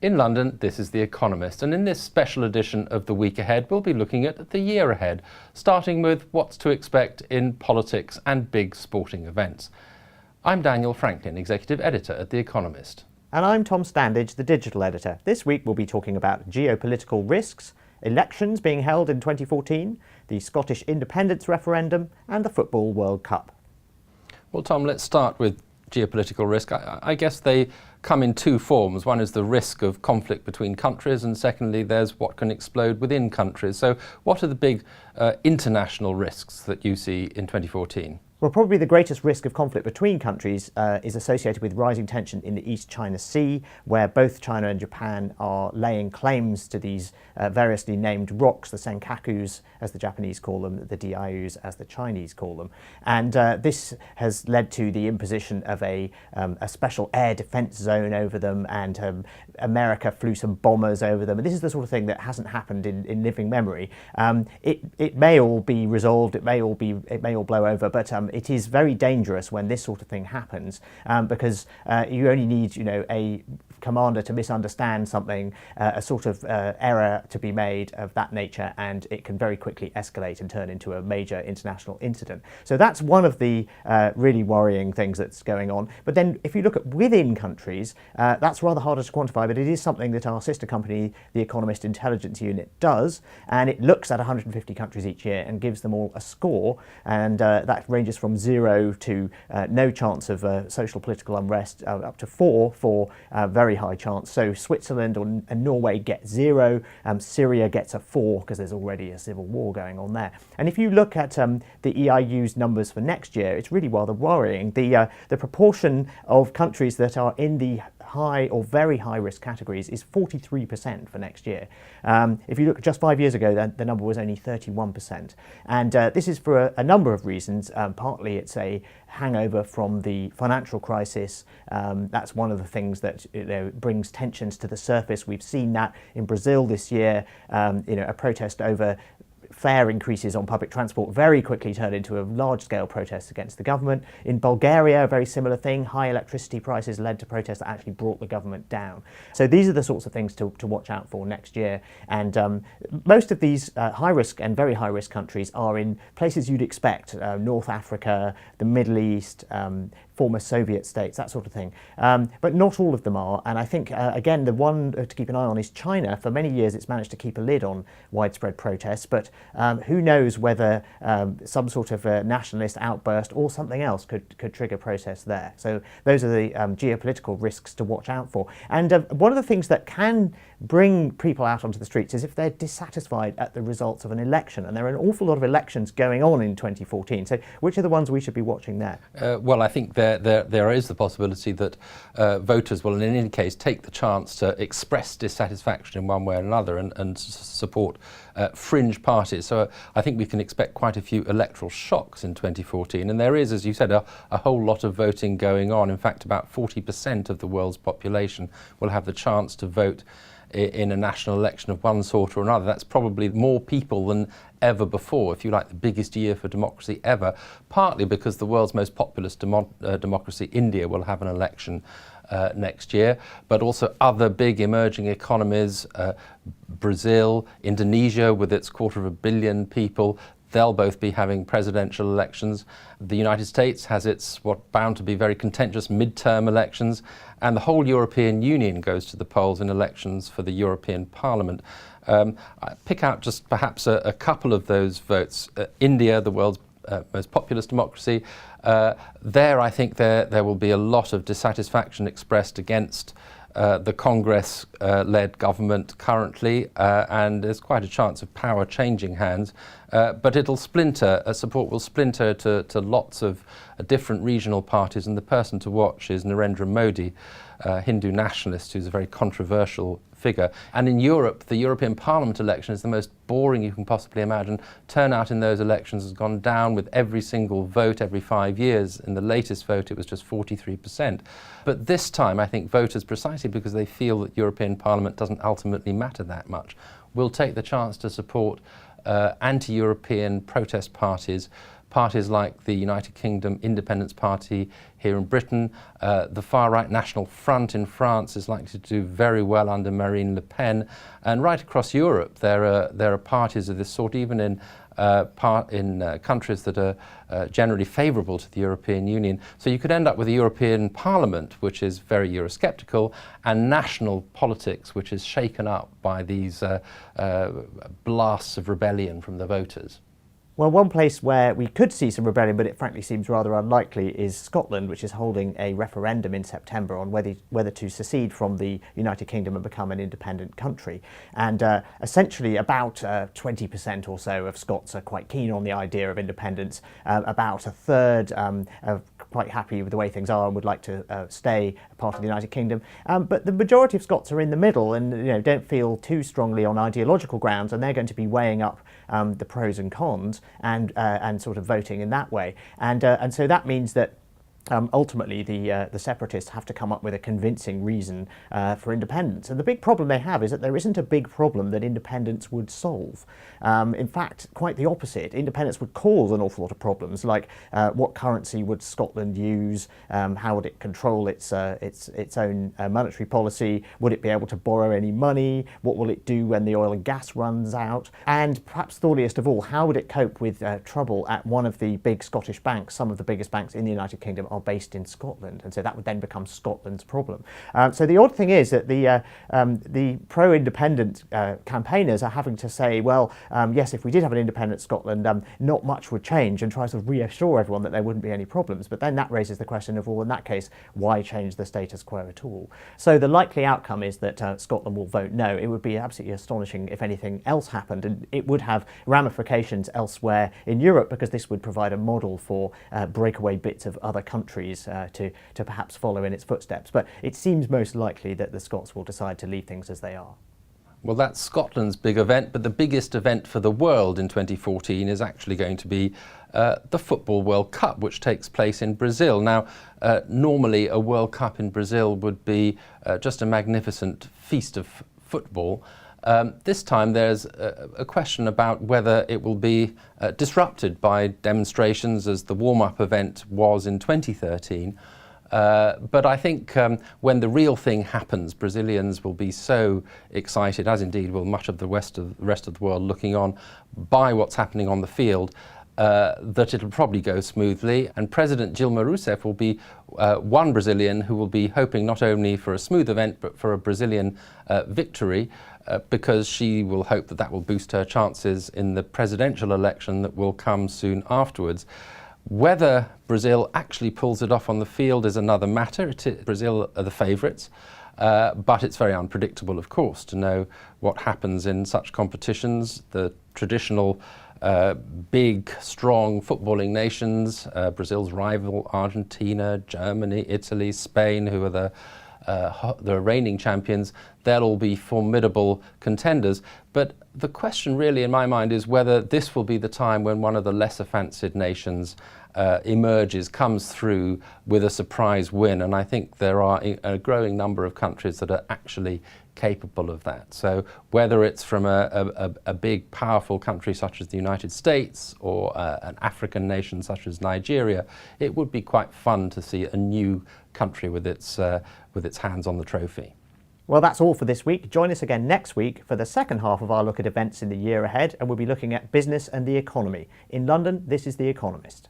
In London, this is The Economist, and in this special edition of The Week Ahead, we'll be looking at the year ahead, starting with what's to expect in politics and big sporting events. I'm Daniel Franklin, Executive Editor at The Economist. And I'm Tom Standage, the Digital Editor. This week we'll be talking about geopolitical risks, elections being held in 2014, the Scottish independence referendum, and the Football World Cup. Well, Tom, let's start with geopolitical risk. I guess they come in two forms. One is the risk of conflict between countries, and secondly, there's what can explode within countries. So what are the big international risks that you see in 2014? Well, probably the greatest risk of conflict between countries is associated with rising tension in the East China Sea, where both China and Japan are laying claims to these variously named rocks, the Senkakus, as the Japanese call them, the Diaoyus, as the Chinese call them. And this has led to the imposition of a special air defense zone over them, and America flew some bombers over them. And this is the sort of thing that hasn't happened in living memory. It may all be resolved, it may all blow over, but it is very dangerous when this sort of thing happens, because you only need, a commander to misunderstand something, a sort of error to be made of that nature, and it can very quickly escalate and turn into a major international incident. So that's one of the really worrying things that's going on. But then if you look at within countries, that's rather harder to quantify, but it is something that our sister company, the Economist Intelligence Unit, does, and it looks at 150 countries each year and gives them all a score, and that ranges from 0 to no chance of social political unrest, up to 4 for very high chance. So Switzerland and Norway get 0, Syria gets a 4 because there's already a civil war going on there. And if you look at the EIU's numbers for next year, it's really rather worrying. The proportion of countries that are in the high or very high risk categories is 43% for next year. If you look just 5 years ago, the number was only 31%. And this is for a number of reasons. Partly it's a hangover from the financial crisis. That's one of the things that brings tensions to the surface. We've seen that in Brazil this year, a protest over fare increases on public transport very quickly turned into a large-scale protest against the government. In Bulgaria, a very similar thing. High electricity prices led to protests that actually brought the government down. So these are the sorts of things to watch out for next year. And most of these high-risk and very high-risk countries are in places you'd expect, North Africa, the Middle East, former Soviet states, that sort of thing. But not all of them are. And I think, again, the one to keep an eye on is China. For many years, it's managed to keep a lid on widespread protests, but who knows whether some sort of nationalist outburst or something else could trigger protests there. So those are the geopolitical risks to watch out for. And one of the things that can bring people out onto the streets is if they're dissatisfied at the results of an election. And there are an awful lot of elections going on in 2014. So which are the ones we should be watching there? Well, I think there is the possibility that voters will in any case take the chance to express dissatisfaction in one way or another and support fringe parties. So I think we can expect quite a few electoral shocks in 2014. And there is, as you said, a whole lot of voting going on. In fact, about 40% of the world's population will have the chance to vote in a national election of one sort or another. That's probably more people than ever before, if you like, the biggest year for democracy ever, partly because the world's most populous democracy, India, will have an election next year, but also other big emerging economies, Brazil, Indonesia with its 250 million people, they'll both be having presidential elections. The United States has its bound to be very contentious midterm elections, and the whole European Union goes to the polls in elections for the European Parliament. I pick out just perhaps a couple of those votes. India, the world's most populous democracy, there I think there will be a lot of dissatisfaction expressed against the Congress-led government currently, and there's quite a chance of power changing hands. But it'll splinter, support will splinter to lots of different regional parties, and the person to watch is Narendra Modi, Hindu nationalist who's a very controversial figure. And in Europe, the European Parliament election is the most boring you can possibly imagine. Turnout in those elections has gone down with every single vote every 5 years. In the latest vote, it was just 43%. But this time, I think voters, precisely because they feel that European Parliament doesn't ultimately matter that much, will take the chance to support anti-European protest parties, parties like the United Kingdom Independence Party here in Britain. The far-right National Front in France is likely to do very well under Marine Le Pen. And right across Europe, there are parties of this sort, even in countries that are generally favourable to the European Union. So you could end up with a European Parliament which is very Eurosceptical, and national politics which is shaken up by these blasts of rebellion from the voters. Well, one place where we could see some rebellion, but it frankly seems rather unlikely, is Scotland, which is holding a referendum in September on whether to secede from the United Kingdom and become an independent country. And essentially about 20% or so of Scots are quite keen on the idea of independence. About a third are quite happy with the way things are and would like to stay part of the United Kingdom. But the majority of Scots are in the middle and don't feel too strongly on ideological grounds, and they're going to be weighing up the pros and cons and sort of voting in that way. And so that means that ultimately the separatists have to come up with a convincing reason for independence. And the big problem they have is that there isn't a big problem that independence would solve. In fact, quite the opposite. Independence would cause an awful lot of problems, like what currency would Scotland use, how would it control its own monetary policy, would it be able to borrow any money, what will it do when the oil and gas runs out, and perhaps thorniest of all, how would it cope with trouble at one of the big Scottish banks. Some of the biggest banks in the United Kingdom are based in Scotland, and so that would then become Scotland's problem. So the odd thing is that the pro-independent campaigners are having to say, well, yes, if we did have an independent Scotland, not much would change, and try to reassure everyone that there wouldn't be any problems. But then that raises the question of, well, in that case, why change the status quo at all? So the likely outcome is that Scotland will vote no. It would be absolutely astonishing if anything else happened, and it would have ramifications elsewhere in Europe, because this would provide a model for breakaway bits of other countries to perhaps follow in its footsteps. But it seems most likely that the Scots will decide to leave things as they are. Well, that's Scotland's big event, but the biggest event for the world in 2014 is actually going to be the Football World Cup, which takes place in Brazil. Now, normally a World Cup in Brazil would be just a magnificent feast of football. This time there's a question about whether it will be disrupted by demonstrations as the warm-up event was in 2013. But I think when the real thing happens, Brazilians will be so excited, as indeed will much of the rest of the world, looking on by what's happening on the field, that it'll probably go smoothly. And President Dilma Rousseff will be one Brazilian who will be hoping not only for a smooth event, but for a Brazilian victory, because she will hope that that will boost her chances in the presidential election that will come soon afterwards. Whether Brazil actually pulls it off on the field is another matter. Brazil are the favourites, but it's very unpredictable, of course, to know what happens in such competitions. The traditional big, strong footballing nations, Brazil's rival Argentina, Germany, Italy, Spain, who are the reigning champions, they'll all be formidable contenders. But the question really in my mind is whether this will be the time when one of the lesser fancied nations emerges, comes through with a surprise win. And I think there are a growing number of countries that are actually capable of that. So whether it's from a big, powerful country such as the United States or an African nation such as Nigeria, it would be quite fun to see a new country with its hands on the trophy. Well, that's all for this week. Join us again next week for the second half of our look at events in the year ahead, and we'll be looking at business and the economy. In London, this is The Economist.